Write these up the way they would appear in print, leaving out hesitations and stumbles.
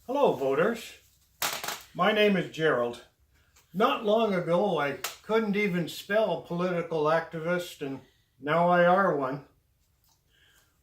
Hello, voters. My name is Gerald. Not long ago, I couldn't even spell political activist, and now I are one.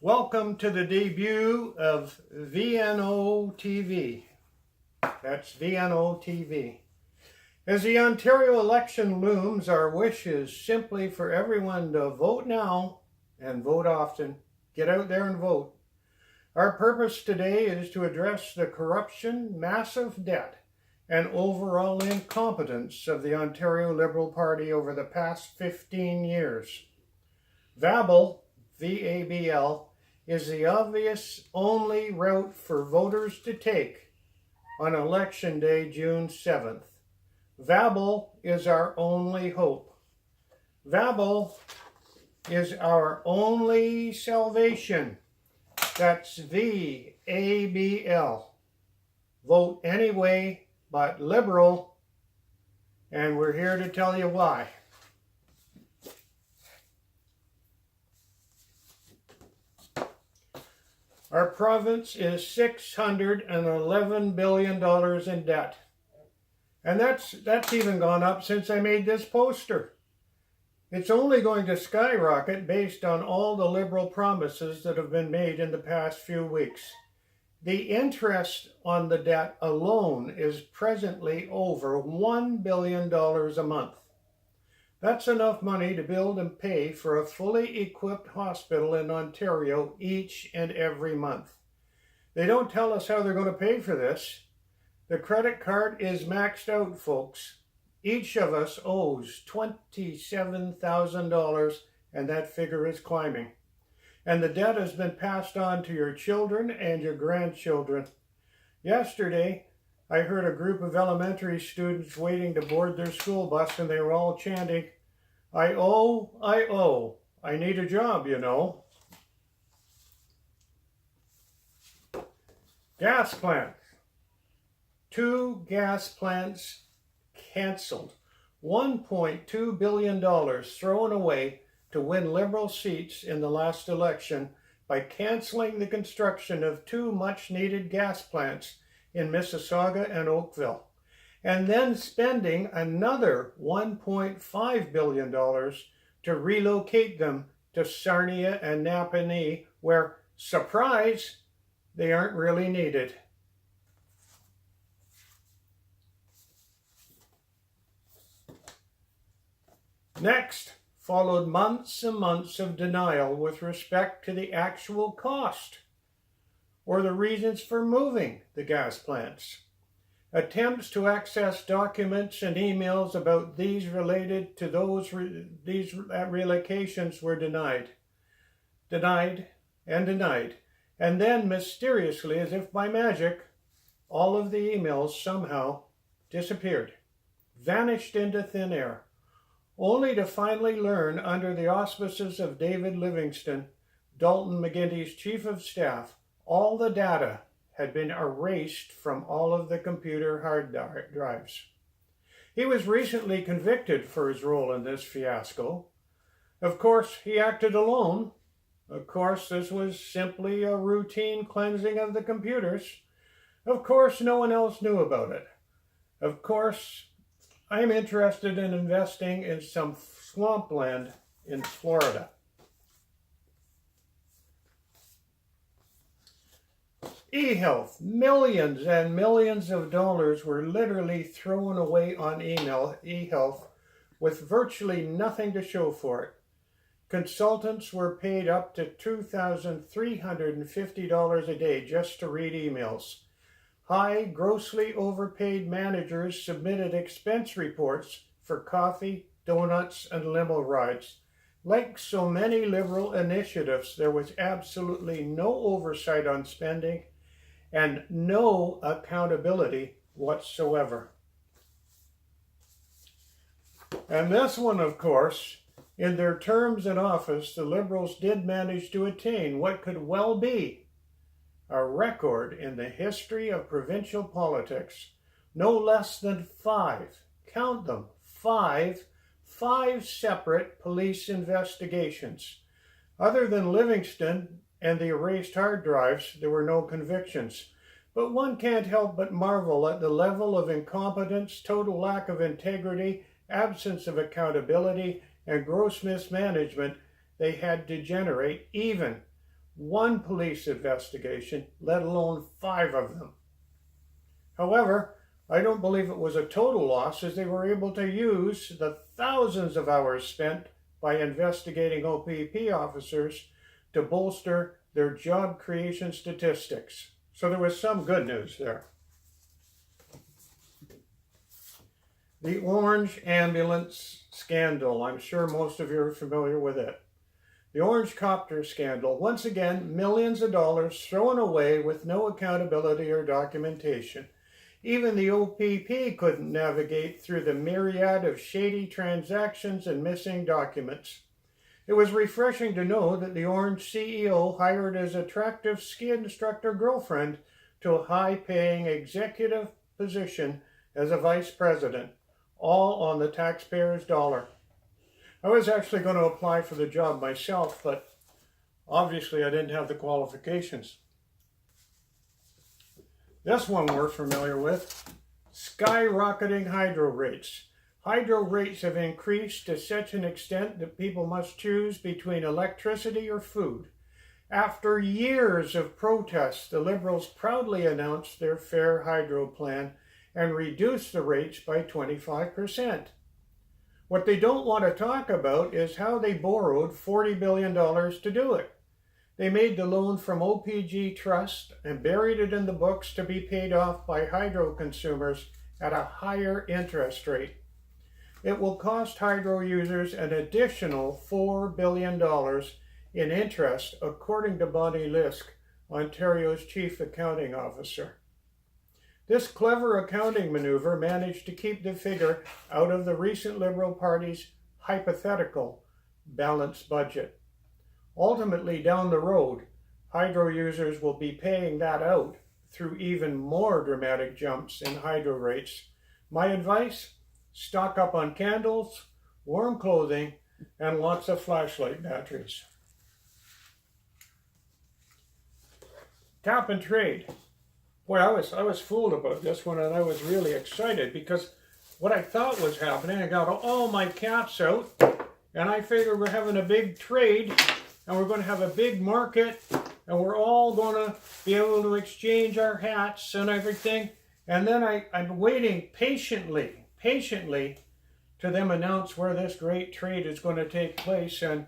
Welcome to the debut of VNO TV. That's VNO TV. As the Ontario election looms, our wish is simply for everyone to vote now and vote often. Get out there and vote. Our purpose today is to address the corruption, massive debt, and overall incompetence of the Ontario Liberal Party over the past 15 years. VABL, V-A-B-L, is the obvious only route for voters to take on Election Day, June 7th. VABL is our only hope. VABL is our only salvation. That's VABL. Vote anyway but Liberal, and we're here to tell you why. Our province is $611 billion in debt. And that's even gone up since I made this poster. It's only going to skyrocket based on all the Liberal promises that have been made in the past few weeks. The interest on the debt alone is presently over $1 billion a month. That's enough money to build and pay for a fully equipped hospital in Ontario each and every month. They don't tell us how they're going to pay for this. The credit card is maxed out, folks. Each of us owes $27,000, and that figure is climbing. And the debt has been passed on to your children and your grandchildren. Yesterday, I heard a group of elementary students waiting to board their school bus, and they were all chanting, "I owe, I need a job, you know." Gas plants. 2 gas plants cancelled. $1.2 billion thrown away to win Liberal seats in the last election by cancelling the construction of 2 much-needed gas plants in Mississauga and Oakville, and then spending another $1.5 billion to relocate them to Sarnia and Napanee, where, surprise, they aren't really needed. Next followed months and months of denial with respect to the actual cost or the reasons for moving the gas plants. Attempts to access documents and emails about these related to these relocations were denied, and then mysteriously, as if by magic, all of the emails somehow disappeared, vanished into thin air, only to finally learn under the auspices of David Livingston, Dalton McGuinty's chief of staff, all the data had been erased from all of the computer hard drives. He was recently convicted for his role in this fiasco. Of course, he acted alone. Of course, this was simply a routine cleansing of the computers. Of course, no one else knew about it. Of course, I'm interested in investing in some swampland in Florida. eHealth, millions and millions of dollars were literally thrown away on eHealth with virtually nothing to show for it. Consultants were paid up to $2,350 a day just to read emails. High, grossly overpaid managers submitted expense reports for coffee, donuts, and limo rides. Like so many Liberal initiatives, there was absolutely no oversight on spending and no accountability whatsoever. And this one, of course, in their terms in office, the Liberals did manage to attain what could well be a record in the history of provincial politics. No less than 5, count them, 5 separate police investigations. Other than Livingston and the erased hard drives, there were no convictions. But one can't help but marvel at the level of incompetence, total lack of integrity, absence of accountability, and gross mismanagement they had to generate even one police investigation, let alone 5 of them. However, I don't believe it was a total loss, as they were able to use the thousands of hours spent by investigating OPP officers to bolster their job creation statistics. So there was some good news there. The Orange Ambulance Scandal. I'm sure most of you are familiar with it. The Orange Copter Scandal. Once again, millions of dollars thrown away with no accountability or documentation. Even the OPP couldn't navigate through the myriad of shady transactions and missing documents. It was refreshing to know that the Orange CEO hired his attractive ski instructor girlfriend to a high-paying executive position as a vice president, all on the taxpayer's dollar. I was actually going to apply for the job myself, but obviously I didn't have the qualifications. This one we're familiar with, skyrocketing hydro rates. Hydro rates have increased to such an extent that people must choose between electricity or food. After years of protests, the Liberals proudly announced their fair hydro plan and reduced the rates by 25%. What they don't want to talk about is how they borrowed $40 billion to do it. They made the loan from OPG Trust and buried it in the books to be paid off by hydro consumers at a higher interest rate. It will cost hydro users an additional $4 billion in interest, according to Bonnie Lysyk, Ontario's chief accounting officer. This clever accounting maneuver managed to keep the figure out of the recent Liberal Party's hypothetical balanced budget. Ultimately, down the road, hydro users will be paying that out through even more dramatic jumps in hydro rates. My advice? Stock up on candles, warm clothing, and lots of flashlight batteries. Tap and trade. Boy, I was fooled about this one, and I was really excited because what I thought was happening, I got all my caps out, and I figured we're having a big trade, and we're going to have a big market, and we're all going to be able to exchange our hats and everything. And then I'm waiting patiently to them announce where this great trade is going to take place, and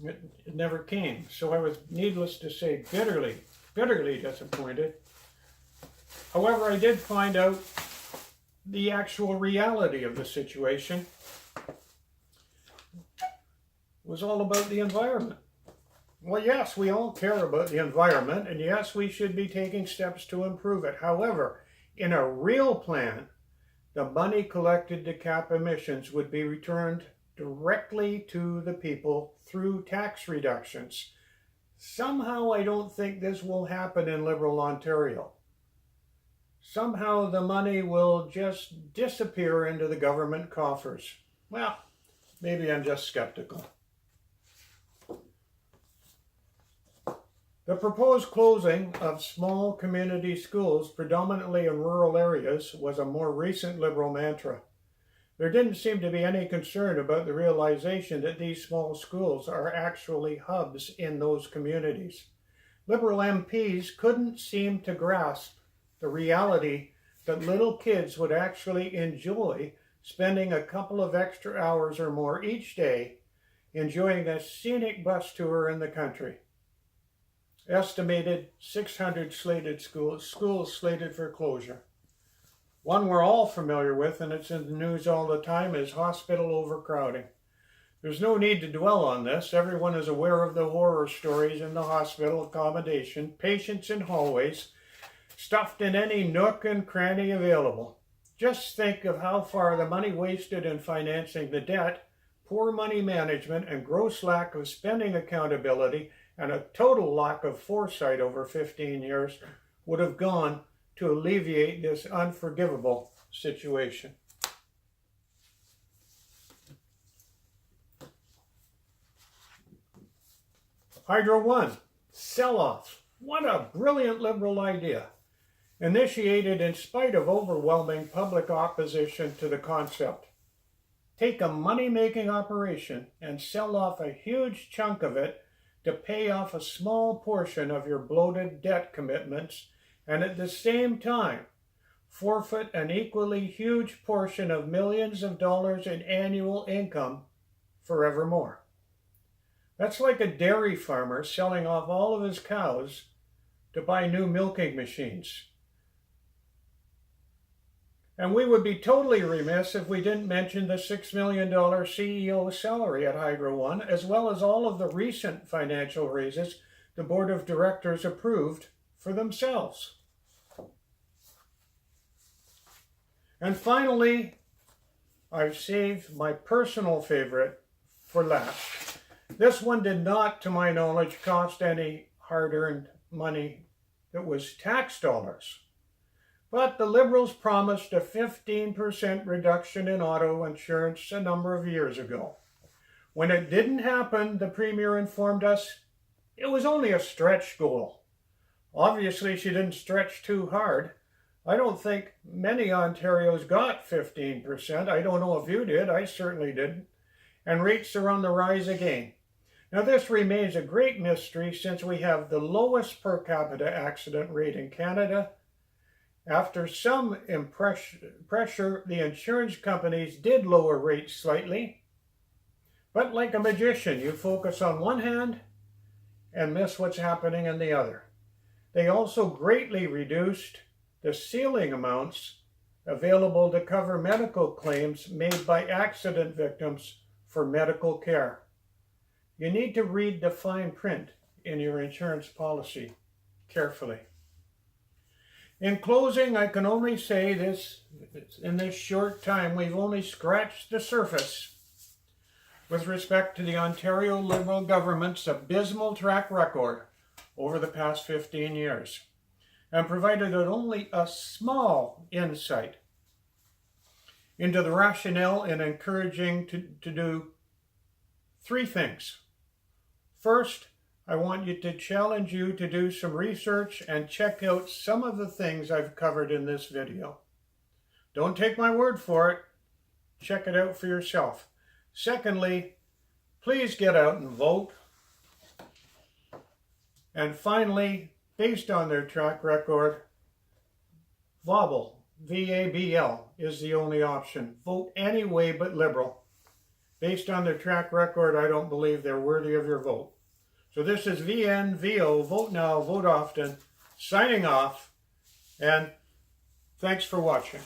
it never came. So I was, needless to say, bitterly disappointed. However, I did find out the actual reality of the situation was all about the environment. Well, yes, we all care about the environment, and yes, we should be taking steps to improve it. However, in a real plan, the money collected to cap emissions would be returned directly to the people through tax reductions. Somehow I don't think this will happen in Liberal Ontario. Somehow the money will just disappear into the government coffers. Well, maybe I'm just skeptical. The proposed closing of small community schools, predominantly in rural areas, was a more recent Liberal mantra. There didn't seem to be any concern about the realization that these small schools are actually hubs in those communities. Liberal MPs couldn't seem to grasp the reality that little kids would actually enjoy spending a couple of extra hours or more each day enjoying a scenic bus tour in the country. Estimated 600 schools slated for closure. One we're all familiar with, and it's in the news all the time, is hospital overcrowding. There's no need to dwell on this. Everyone is aware of the horror stories in the hospital accommodation, patients in hallways, stuffed in any nook and cranny available. Just think of how far the money wasted in financing the debt, poor money management, and gross lack of spending accountability, and a total lack of foresight over 15 years would have gone to alleviate this unforgivable situation. Hydro One, sell-off. What a brilliant Liberal idea, initiated in spite of overwhelming public opposition to the concept. Take a money-making operation and sell off a huge chunk of it to pay off a small portion of your bloated debt commitments, and at the same time forfeit an equally huge portion of millions of dollars in annual income forevermore. That's like a dairy farmer selling off all of his cows to buy new milking machines. And we would be totally remiss if we didn't mention the $6 million CEO salary at Hydro One, as well as all of the recent financial raises the board of directors approved for themselves. And finally, I've saved my personal favorite for last. This one did not, to my knowledge, cost any hard-earned money that was tax dollars. But the Liberals promised a 15% reduction in auto insurance a number of years ago. When it didn't happen, the Premier informed us it was only a stretch goal. Obviously, she didn't stretch too hard. I don't think many Ontarios got 15%. I don't know if you did. I certainly didn't. And rates are on the rise again. Now, this remains a great mystery since we have the lowest per capita accident rate in Canada. After some pressure, the insurance companies did lower rates slightly. But like a magician, you focus on one hand and miss what's happening in the other. They also greatly reduced the ceiling amounts available to cover medical claims made by accident victims for medical care. You need to read the fine print in your insurance policy carefully. In closing, I can only say this, in this short time, we've only scratched the surface with respect to the Ontario Liberal government's abysmal track record over the past 15 years, and provided only a small insight into the rationale in encouraging to do three things. First, I want to challenge you to do some research and check out some of the things I've covered in this video. Don't take my word for it. Check it out for yourself. Secondly, please get out and vote. And finally, based on their track record, VABL, V-A-B-L, is the only option. Vote any way but Liberal. Based on their track record, I don't believe they're worthy of your vote. So this is VNVO, Vote Now, Vote Often, signing off, and thanks for watching.